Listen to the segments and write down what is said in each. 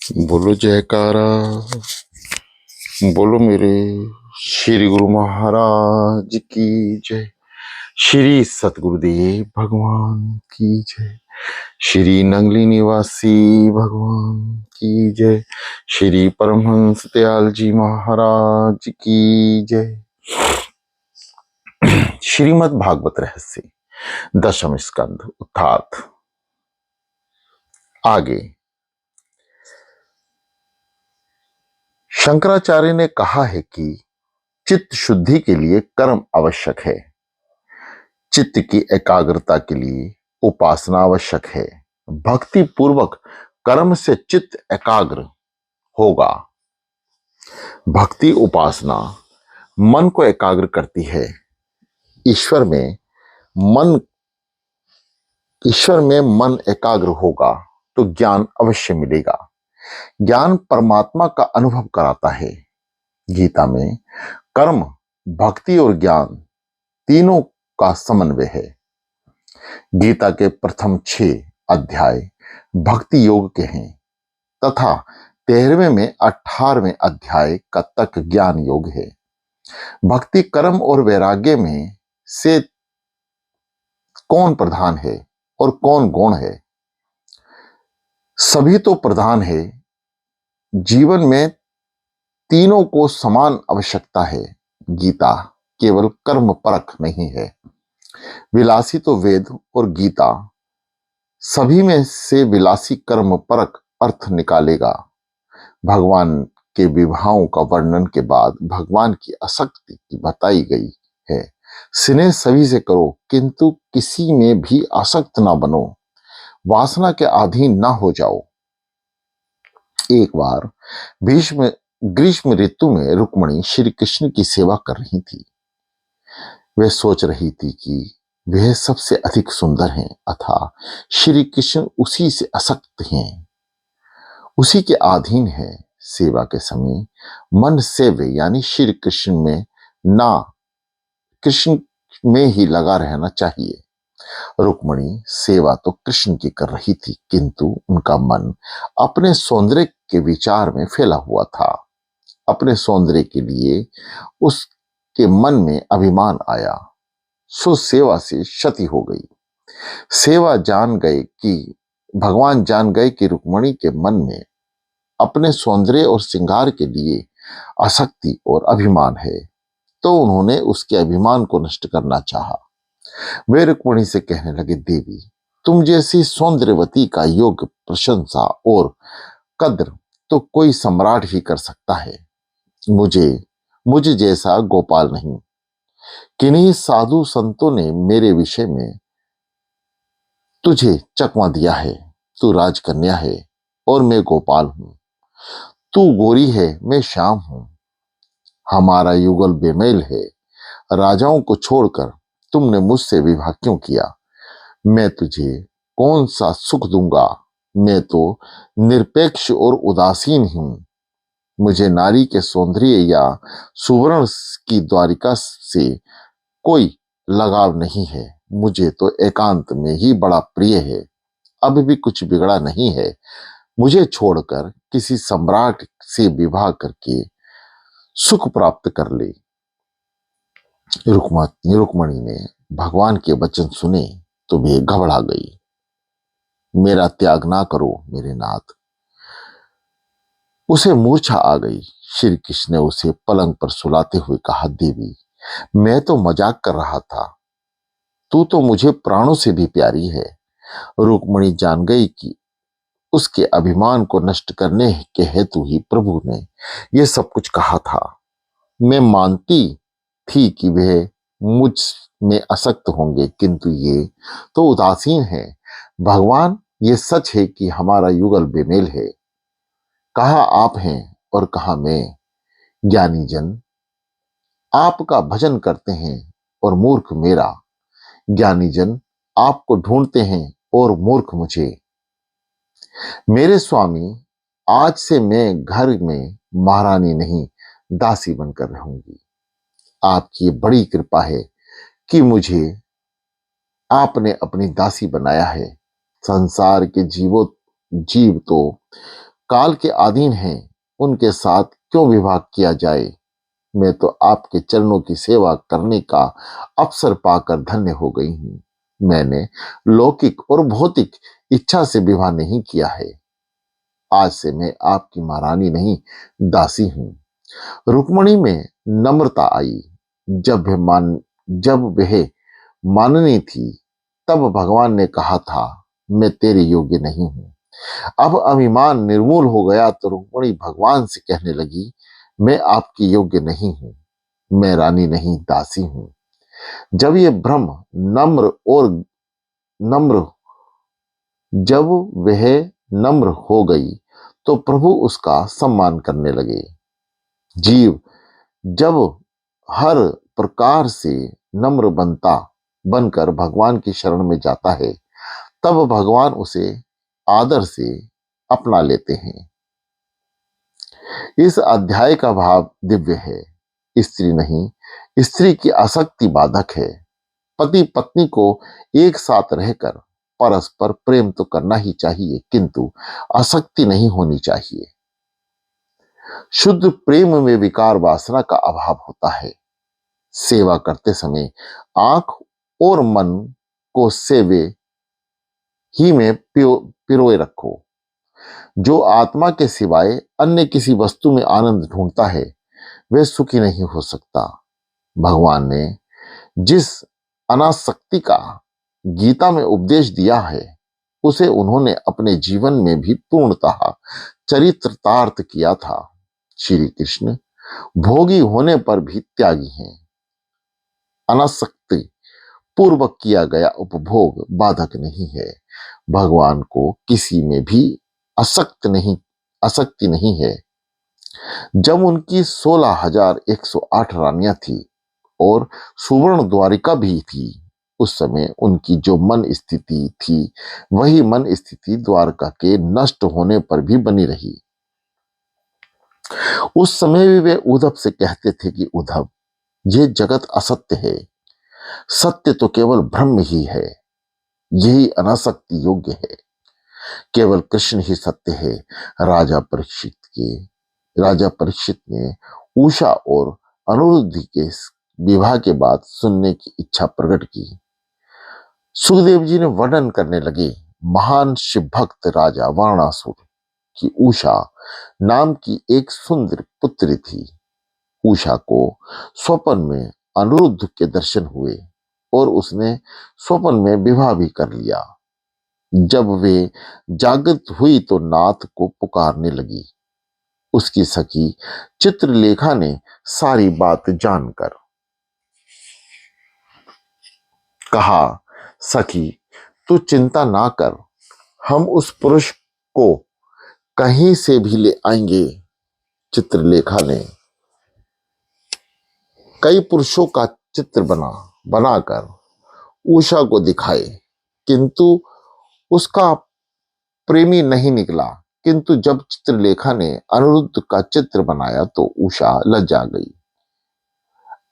बोलो जयकारा। बोलो मेरे श्री गुरु महाराज की जय। श्री सतगुरुदेव भगवान की जय। श्री नंगली निवासी भगवान की जय। श्री परमहंस दयाल जी महाराज की जय। श्रीमद् भागवत रहस्य दशम स्कंध उद्धात। आगे शंकराचार्य ने कहा है कि चित्त शुद्धि के लिए कर्म आवश्यक है। चित्त की एकाग्रता के लिए उपासना आवश्यक है। भक्ति पूर्वक कर्म से चित्त एकाग्र होगा। भक्ति उपासना मन को एकाग्र करती है। ईश्वर में मन एकाग्र होगा तो ज्ञान अवश्य मिलेगा। ज्ञान परमात्मा का अनुभव कराता है। गीता में कर्म, भक्ति और ज्ञान तीनों का समन्वय है। गीता के प्रथम 6 अध्याय भक्ति योग के हैं तथा 13वें में 18वें अध्याय का तक ज्ञान योग है। भक्ति कर्म और वैराग्य में से कौन प्रधान है और कौन गौण है? सभी तो प्रधान है। जीवन में तीनों को समान आवश्यकता है। गीता केवल कर्म परक नहीं है। विलासी तो वेद और गीता सभी में से विलासी कर्म परक अर्थ निकालेगा। भगवान के विवाहों का वर्णन के बाद भगवान की आसक्ति की बताई गई है। स्नेह सभी से करो किंतु किसी में भी आसक्त ना बनो, वासना के अधीन ना हो जाओ। एक बार ग्रीष्म ऋतु में रुक्मिणी श्री कृष्ण की सेवा कर रही थी। वे सोच रही थी कि वह सबसे अधिक सुंदर हैं अतः श्री कृष्ण उसी से आसक्त हैं, उसी के अधीन है। सेवा के समय मन सेव्य यानी श्री कृष्ण में ना कृष्ण में ही लगा रहना चाहिए। रुक्मिणी सेवा तो कृष्ण की कर रही थी किंतु उनका मन अपने सौंदर्य के विचार में फैला हुआ था। अपने सौंदर्य के लिए उसके मन में अभिमान आया, सो सेवा से क्षति हो गई। भगवान जान गए कि रुक्मिणी के मन में अपने सौंदर्य और श्रृंगार के लिए आसक्ति और अभिमान है, तो उन्होंने उसके अभिमान को नष्ट करना चाहा। वे रुक्मिणी से कहने लगे, देवी तुम जैसी सौंदर्यवती का योग प्रशंसा और कद्र तो कोई सम्राट ही कर सकता है। मुझे जैसा गोपाल नहीं। किन्हीं साधु संतों ने मेरे विषय में तुझे चकमा दिया है। तू राजकन्या है और मैं गोपाल हूं। तू गोरी है, मैं श्याम हूं। हमारा युगल बेमेल है। राजाओं को छोड़कर तुमने मुझसे विवाह क्यों किया? मैं तुझे कौन सा सुख दूंगा? मैं तो निरपेक्ष और उदासीन हूं। मुझे नारी के सौंदर्य या सुवर्ण की द्वारिका से कोई लगाव नहीं है। मुझे तो एकांत में ही बड़ा प्रिय है। अब भी कुछ बिगड़ा नहीं है। मुझे छोड़कर किसी सम्राट से विवाह करके सुख प्राप्त कर ले। रुक्मिणी ने भगवान के वचन सुने तो वे घबरा गई। मेरा त्याग ना करो मेरे नाथ। उसे मूर्छा आ गई। श्री कृष्ण ने उसे पलंग पर सुलाते हुए कहा, देवी मैं तो मजाक कर रहा था, तू तो मुझे प्राणों से भी प्यारी है। रुक्मिणी जान गई कि उसके अभिमान को नष्ट करने के हेतु ही प्रभु ने यह सब कुछ कहा था। मैं मानती थी कि वह मुझ में आसक्त होंगे किंतु ये तो उदासीन है। भगवान ये सच है कि हमारा युगल बेमेल है। कहाँ आप हैं और कहाँ मैं। ज्ञानी जन आपका भजन करते हैं और मूर्ख मेरा। ज्ञानी जन आपको ढूंढते हैं और मूर्ख मुझे। मेरे स्वामी आज से मैं घर में महारानी नहीं दासी बनकर रहूंगी। आपकी बड़ी कृपा है कि मुझे आपने अपनी दासी बनाया है। संसार के जीव तो काल के अधीन हैं, उनके साथ क्यों विवाह किया जाए। मैं तो आपके चरणों की सेवा करने का अवसर पाकर धन्य हो गई हूं। मैंने लौकिक और भौतिक इच्छा से विवाह नहीं किया है। आज से मैं आपकी महारानी नहीं, दासी हूं। रुक्मणी में नम्रता आई। जब वह माननी थी, तब भगवान ने कहा था, मैं तेरे योग्य नहीं हूं। अब अभिमान निर्मूल हो गया तो रुक्मणी भगवान से कहने लगी, मैं आपकी योग्य नहीं हूं, मैं रानी नहीं, दासी हूं। जब ये ब्रह्म नम्र और नम्र जब वह नम्र हो गई तो प्रभु उसका सम्मान करने लगे। जीव जब हर प्रकार से नम्र बनकर भगवान की शरण में जाता है, तब भगवान उसे आदर से अपना लेते हैं। इस अध्याय का भाव दिव्य है। स्त्री नहीं, स्त्री की आसक्ति बाधक है। पति पत्नी को एक साथ रहकर परस्पर प्रेम तो करना ही चाहिए, किंतु आसक्ति नहीं होनी चाहिए। शुद्ध प्रेम में विकार वासना का अभाव होता है। सेवा करते समय आंख और मन को सेवे ही में पिरोए रखो। जो आत्मा के सिवाय अन्य किसी वस्तु में आनंद ढूंढता है, वह सुखी नहीं हो सकता। भगवान ने जिस अनासक्ति का गीता में उपदेश दिया है, उसे उन्होंने अपने जीवन में भी पूर्णतः चरितार्थ किया था। श्री कृष्ण भोगी होने पर भी त्यागी हैं। अनासक्ति पूर्वक किया गया उपभोग बाधक नहीं है। भगवान को किसी में भी आसक्ति नहीं है। जब उनकी 16,108 रानियां थी और सुवर्ण द्वारिका भी थी, उस समय उनकी जो मन स्थिति थी, वही मन स्थिति द्वारका के नष्ट होने पर भी बनी रही। उस समय भी वे उद्धव से कहते थे कि उद्धव, ये जगत असत्य है, सत्य तो केवल ब्रह्म ही है, यही अनासक्ति योग्य है। केवल कृष्ण ही सत्य है। राजा परीक्षित ने उषा और अनिरुद्ध के विवाह के बाद सुनने की इच्छा प्रकट की। सुखदेव जी ने वर्णन करने लगे, महान शिव भक्त राजा वाणासुर की उषा नाम की एक सुंदर पुत्री थी। उषा को स्वप्न में अनिरुद्ध के दर्शन हुए और उसने स्वप्न में विवाह भी कर लिया। जब वे जागृत हुई तो नाथ को पुकारने लगी। उसकी सखी चित्रलेखा ने सारी बात जानकर कहा, सखी तू चिंता ना कर, हम उस पुरुष को कहीं से भी ले आएंगे। चित्रलेखा ने कई पुरुषों का चित्र बनाकर उषा को दिखाए, किंतु उसका प्रेमी नहीं निकला। किंतु जब चित्रलेखा ने अनिरुद्ध का चित्र बनाया तो उषा लज्जा गई।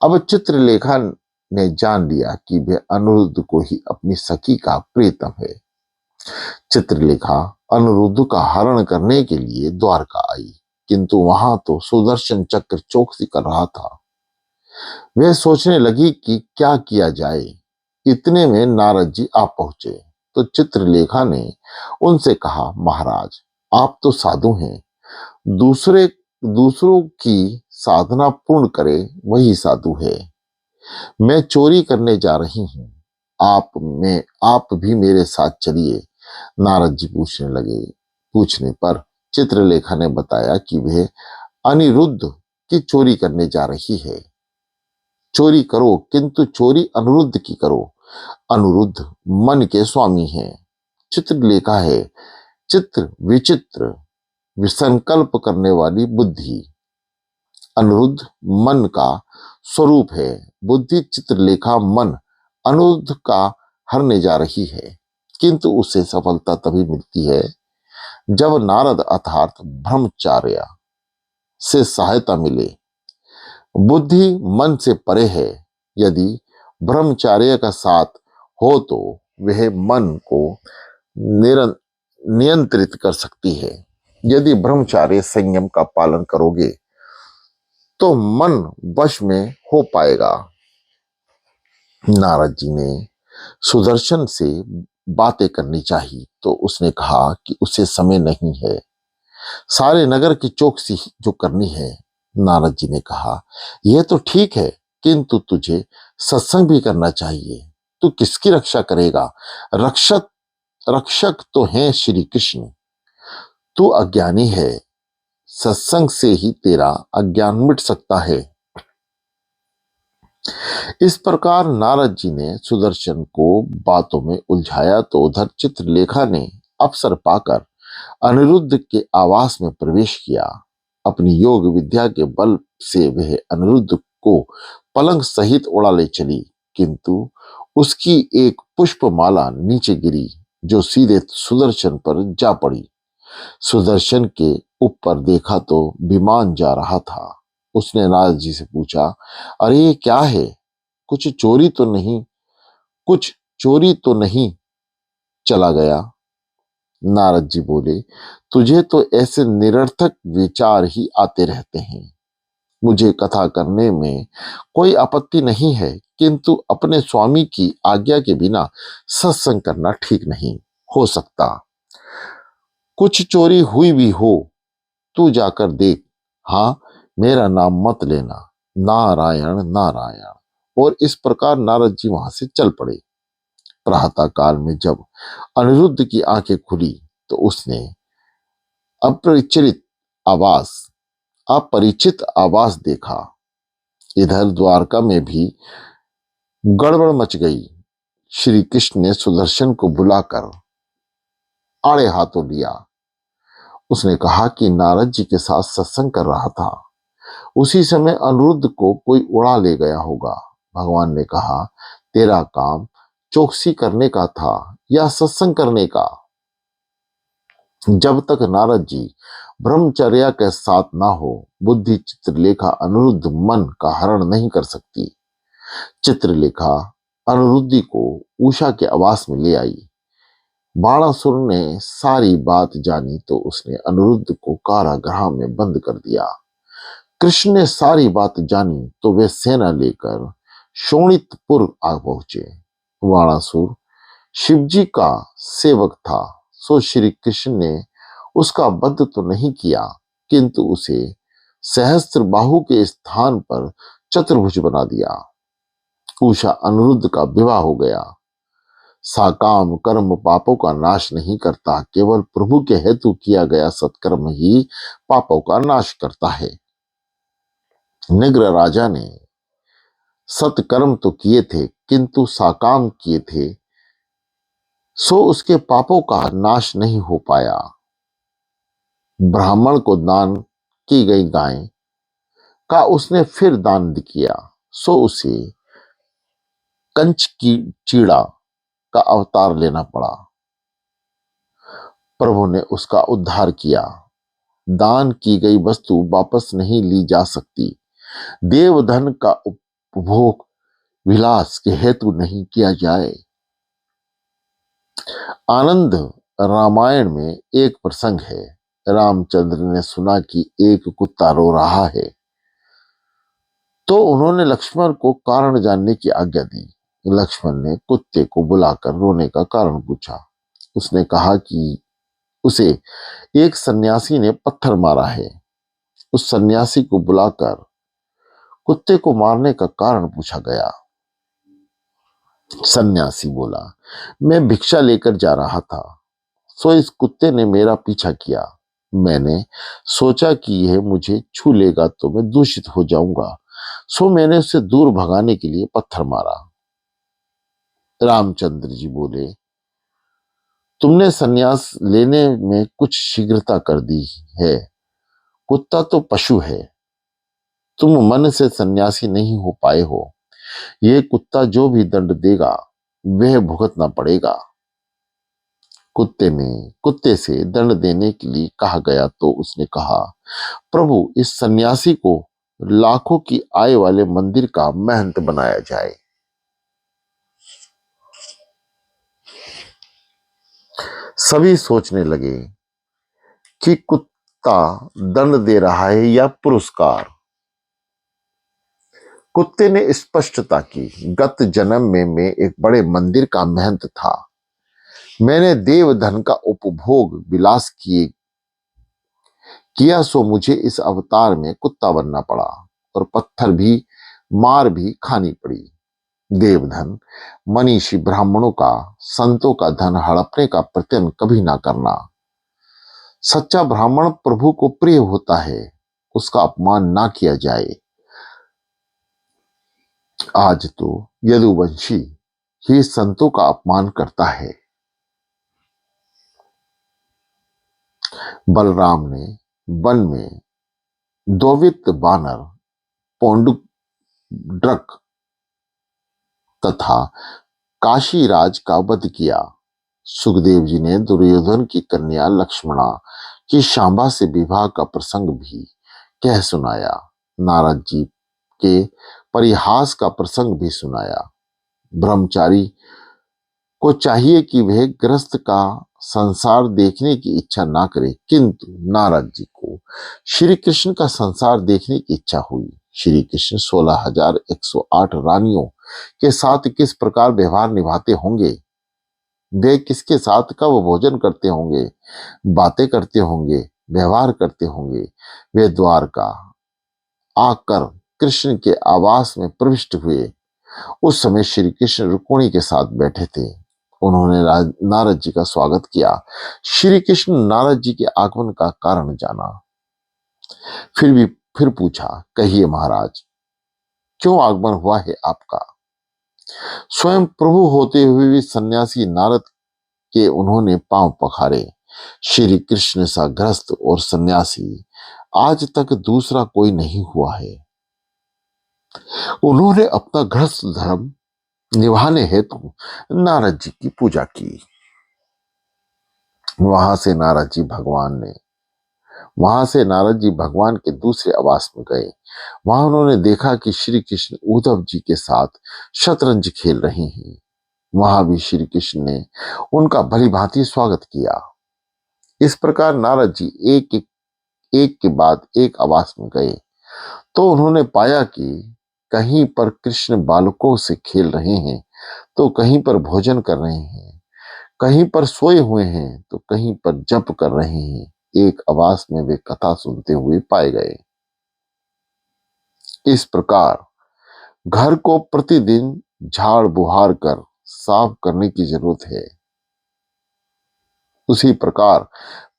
अब चित्रलेखा ने जान लिया कि वह अनिरुद्ध को ही अपनी सखी का प्रियतम है। चित्रलेखा अनिरुद्ध का हरण करने के लिए द्वारका आई, किंतु वहां तो सुदर्शन चक्र चौकसी कर रहा था। वह सोचने लगी कि क्या किया जाए। इतने में नारद जी आ पहुंचे तो चित्रलेखा ने उनसे कहा, महाराज आप तो साधु हैं, दूसरों की साधना पूर्ण करे वही साधु है। मैं चोरी करने जा रही हूं, आप भी मेरे साथ चलिए। नारद जी पूछने पर चित्रलेखा ने बताया कि वह अनिरुद्ध की चोरी करने जा रही है। चोरी करो, किंतु चोरी अनिरुद्ध की करो। अनिरुद्ध मन के स्वामी हैं। चित्रलेखा है चित्र विचित्र विसंकल्प करने वाली बुद्धि। अनिरुद्ध मन का स्वरूप है। बुद्धि चित्रलेखा मन अनिरुद्ध का हरने जा रही है, किंतु उसे सफलता तभी मिलती है जब नारद अर्थात ब्रह्मचार्य से सहायता मिले। बुद्धि मन से परे है। यदि ब्रह्मचार्य का साथ हो तो वह मन को नियंत्रित कर सकती है। यदि ब्रह्मचार्य संयम का पालन करोगे तो मन वश में हो पाएगा। नारद जी ने सुदर्शन से बातें करनी चाहिए तो उसने कहा कि उसे समय नहीं है, सारे नगर की चौकसी जो करनी है। नारद जी ने कहा यह तो ठीक है, किंतु तुझे सत्संग भी करना चाहिए। तू किसकी रक्षा करेगा? रक्षक रक्षक तो हैं श्री कृष्ण। तू अज्ञानी है, सत्संग से ही तेरा अज्ञान मिट सकता है। इस प्रकार नारद जी ने सुदर्शन को बातों में उलझाया तो उधर चित्रलेखा ने अवसर पाकर अनिरुद्ध के आवास में प्रवेश किया। अपनी योग विद्या के बल से वह अनिरुद्ध को पलंग सहित उड़ा ले चली, किंतु उसकी एक पुष्पमाला नीचे गिरी जो सीधे सुदर्शन पर जा पड़ी। सुदर्शन के ऊपर देखा तो विमान जा रहा था। उसने नारद जी से पूछा, अरे ये क्या है? कुछ चोरी तो नहीं कुछ चोरी तो नहीं चला गया? नारद जी बोले, तुझे तो ऐसे निरर्थक विचार ही आते रहते हैं। मुझे कथा करने में कोई आपत्ति नहीं है, किंतु अपने स्वामी की आज्ञा के बिना सत्संग करना ठीक नहीं हो सकता। कुछ चोरी हुई भी हो, तू जाकर देख। हाँ, मेरा नाम मत लेना, नारायण नारायण। और इस प्रकार नारद जी वहां से चल पड़े। प्रातः काल में जब अनिरुद्ध की आंखें खुली तो उसने अपरिचित आवास अपरिचित आवास देखा। इधर द्वारका में भी गड़बड़ मच गई। श्री कृष्ण ने सुदर्शन को बुलाकर आड़े हाथों लिया। उसने कहा कि नारद जी के साथ सत्संग कर रहा था, उसी समय अनिरुद्ध को कोई उड़ा ले गया होगा। भगवान ने कहा, तेरा काम चौकसी करने का था या सत्संग करने का? जब तक नारद जी ब्रह्मचर्या के साथ ना हो, बुद्धि चित्रलेखा अनिरुद्ध मन का हरण नहीं कर सकती। चित्रलेखा अनिरुद्धि को उषा के आवास में ले आई। बाणासुर ने सारी बात जानी तो उसने अनिरुद्ध को कारागृह में बंद कर दिया। कृष्ण ने सारी बात जानी तो वे सेना लेकर शोणितपुर आ पहुंचे। बाणासुर शिवजी का सेवक था, सो श्री कृष्ण ने उसका वध तो नहीं किया, किंतु उसे सहस्त्र बाहु के स्थान पर चतुर्भुज बना दिया। उषा अनिरुद्ध का विवाह हो गया। साकाम कर्म पापों का नाश नहीं करता, केवल प्रभु के हेतु किया गया सत्कर्म ही पापों का नाश करता है। निग्र राजा ने सत्कर्म तो किए थे, किंतु साकाम किए थे, सो उसके पापों का नाश नहीं हो पाया। ब्राह्मण को दान की गई गाय का उसने फिर दान किया, सो उसे कंच की चीड़ा का अवतार लेना पड़ा। प्रभु ने उसका उद्धार किया। दान की गई वस्तु वापस नहीं ली जा सकती। देवधन का उपभोग विलास के हेतु नहीं किया जाए। आनंद रामायण में एक प्रसंग है। रामचंद्र ने सुना कि एक कुत्ता रो रहा है, तो उन्होंने लक्ष्मण को कारण जानने की आज्ञा दी। लक्ष्मण ने कुत्ते को बुलाकर रोने का कारण पूछा। उसने कहा कि उसे एक सन्यासी ने पत्थर मारा है। उस सन्यासी को बुलाकर कुत्ते को मारने का कारण पूछा गया। सन्यासी बोला, मैं भिक्षा लेकर जा रहा था, सो इस कुत्ते ने मेरा पीछा किया। मैंने सोचा कि यह मुझे छू लेगा तो मैं दूषित हो जाऊंगा, सो मैंने उसे दूर भगाने के लिए पत्थर मारा। रामचंद्र जी बोले, तुमने सन्यास लेने में कुछ शीघ्रता कर दी है। कुत्ता तो पशु है, तुम मन से सन्यासी नहीं हो पाए हो। यह कुत्ता जो भी दंड देगा वह भुगतना पड़ेगा। कुत्ते से दंड देने के लिए कहा गया तो उसने कहा, प्रभु इस सन्यासी को लाखों की आय वाले मंदिर का महंत बनाया जाए। सभी सोचने लगे कि कुत्ता दंड दे रहा है या पुरस्कार। कुत्ते ने स्पष्टता की, गत जन्म में मैं एक बड़े मंदिर का महंत था। मैंने देव धन का उपभोग विलास किया, सो मुझे इस अवतार में कुत्ता बनना पड़ा और पत्थर भी, मार भी खानी पड़ी। देवधन, मनीषी ब्राह्मणों का, संतों का धन हड़पने का प्रयत्न कभी ना करना। सच्चा ब्राह्मण प्रभु को प्रिय होता है, उसका अपमान ना किया जाए। आज तो यदुवंशी ही संतों का अपमान करता है। बलराम ने वन में द्वैत बानर पौंडुड्रक तथा काशीराज का वध किया। सुखदेव जी ने दुर्योधन की कन्या लक्ष्मणा की शांबा से विवाह का प्रसंग भी कह सुनाया। नारद जी के परिहास का प्रसंग भी सुनाया। ब्रह्मचारी को चाहिए कि वह गृहस्थ का संसार देखने की इच्छा ना करे, किंतु नारद जी को श्री कृष्ण का संसार देखने की इच्छा हुई। श्री कृष्ण 16,108 रानियों के साथ किस प्रकार व्यवहार निभाते होंगे, वे किसके साथ कब भोजन करते होंगे, बातें करते होंगे, व्यवहार करते होंगे। वे द्वारका आकर कृष्ण के आवास में प्रविष्ट हुए। उस समय श्री कृष्ण रुक्मिणी के साथ बैठे थे। उन्होंने नारद जी का स्वागत किया। श्री कृष्ण नारद जी के आगमन का कारण जाना, फिर पूछा, कहिए महाराज, क्यों आगमन हुआ है आपका। स्वयं प्रभु होते हुए भी सन्यासी नारद के उन्होंने पांव पखारे। श्री कृष्ण सा गृहस्थ और सन्यासी आज तक दूसरा कोई नहीं हुआ है। उन्होंने अपना गृहस्थ धर्म निभाने हेतु नारद जी की पूजा की। वहां से नारद जी भगवान के दूसरे आवास में गए। वहां उन्होंने देखा कि श्री कृष्ण उद्धव जी के साथ शतरंज खेल रहे हैं। वहां भी श्री कृष्ण ने उनका भली भांति स्वागत किया। इस प्रकार नारद जी एक के बाद एक आवास में गए तो उन्होंने पाया कि कहीं पर कृष्ण बालकों से खेल रहे हैं, तो कहीं पर भोजन कर रहे हैं, कहीं पर सोए हुए हैं, तो कहीं पर जप कर रहे हैं। एक आवास में वे कथा सुनते हुए पाए गए। इस प्रकार घर को प्रतिदिन झाड़ बुहार कर साफ करने की जरूरत है। उसी प्रकार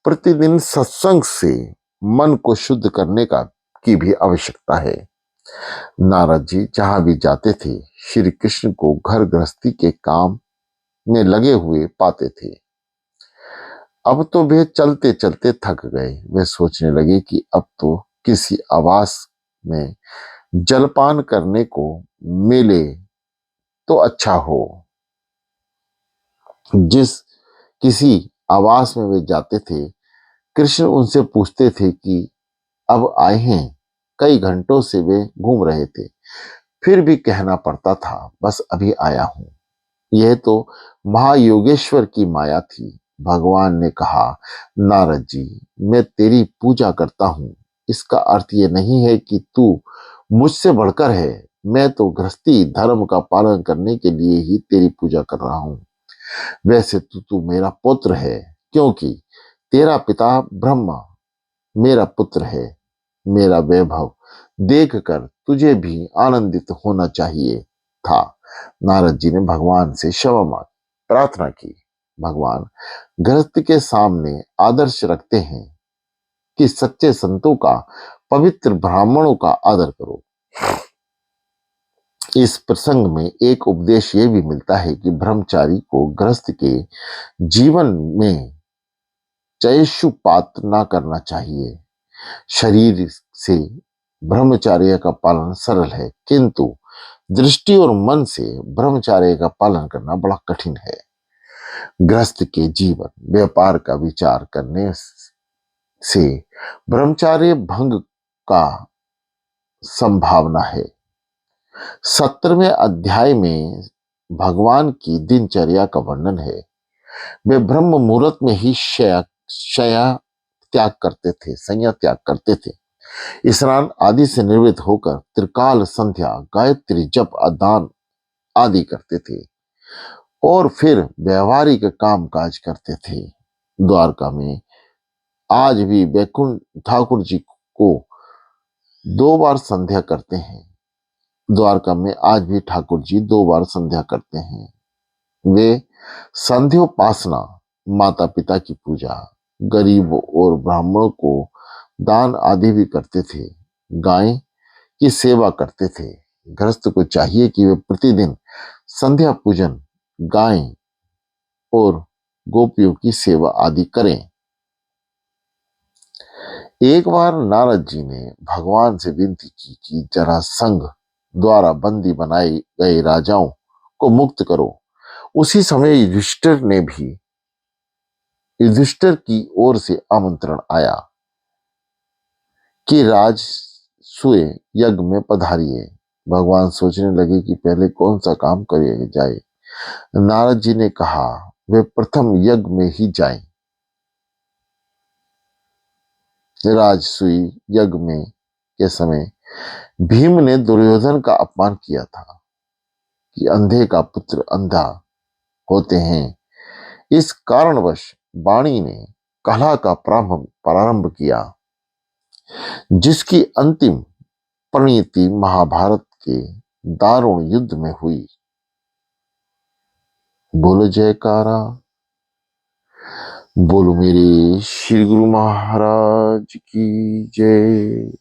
प्रतिदिन सत्संग से मन को शुद्ध करने की भी आवश्यकता है। नारद जी जहां भी जाते थे, श्री कृष्ण को घर गृहस्थी के काम में लगे हुए पाते थे। अब तो वे चलते चलते थक गए। वे सोचने लगे कि अब तो किसी आवास में जलपान करने को मिले तो अच्छा हो। जिस किसी आवास में वे जाते थे, कृष्ण उनसे पूछते थे कि अब आए हैं। कई घंटों से वे घूम रहे थे, फिर भी कहना पड़ता था, बस अभी आया हूं। यह तो महायोगेश्वर की माया थी। भगवान ने कहा, नारद जी, मैं तेरी पूजा करता हूं, इसका अर्थ यह नहीं है कि तू मुझसे बढ़कर है। मैं तो गृहस्थी धर्म का पालन करने के लिए ही तेरी पूजा कर रहा हूं। वैसे तो तू मेरा पुत्र है, क्योंकि तेरा पिता ब्रह्मा मेरा पुत्र है। मेरा वैभव देखकर तुझे भी आनंदित होना चाहिए था। नारद जी ने भगवान से क्षमा मांगी, प्रार्थना की। भगवान गृहस्थ के सामने आदर्श रखते हैं कि सच्चे संतों का, पवित्र ब्राह्मणों का आदर करो। इस प्रसंग में एक उपदेश यह भी मिलता है कि ब्रह्मचारी को गृहस्थ के जीवन में चयशुपात ना करना चाहिए। शरीर से ब्रह्मचर्य का पालन सरल है, किंतु दृष्टि और मन से ब्रह्मचर्य का पालन करना बड़ा कठिन है। गृहस्थ के जीवन व्यापार का विचार करने से ब्रह्मचर्य भंग का संभावना है। 17वें अध्याय में भगवान की दिनचर्या का वर्णन है। वे ब्रह्म मुहूर्त में ही शया त्याग करते थे, संज्ञा त्याग करते थे। स्नान आदि से निवृत्त होकर त्रिकाल संध्या, गायत्री जप, दान आदि करते थे और फिर व्यवहारिक काम काज करते थे। द्वारका में आज भी वैकुंठ ठाकुर जी को 2 बार संध्या करते हैं। द्वारका में आज भी ठाकुर जी 2 बार संध्या करते हैं। वे संध्योपासना, माता पिता की पूजा, गरीबों और ब्राह्मणों को दान आदि भी करते थे। गाय की सेवा करते थे। गृहस्थ को चाहिए कि वे प्रतिदिन संध्या पूजन, गाय और गोपियों की सेवा आदि करें। एक बार नारद जी ने भगवान से विनती की कि जरासंध द्वारा बंदी बनाए गए राजाओं को मुक्त करो। उसी समय युधिष्ठिर की ओर से आमंत्रण आया कि राजसूय यज्ञ में पधारिए। भगवान सोचने लगे कि पहले कौन सा काम किया जाए। नारद जी ने कहा वे प्रथम यज्ञ में ही जाएं। राजसूय यज्ञ में के समय भीम ने दुर्योधन का अपमान किया था कि अंधे का पुत्र अंधा होते हैं। इस कारणवश वाणी ने कलह का प्रारंभ किया, जिसकी अंतिम परिणति महाभारत के दारुण युद्ध में हुई। बोलो जयकारा, बोलो मेरे श्री गुरु महाराज की जय।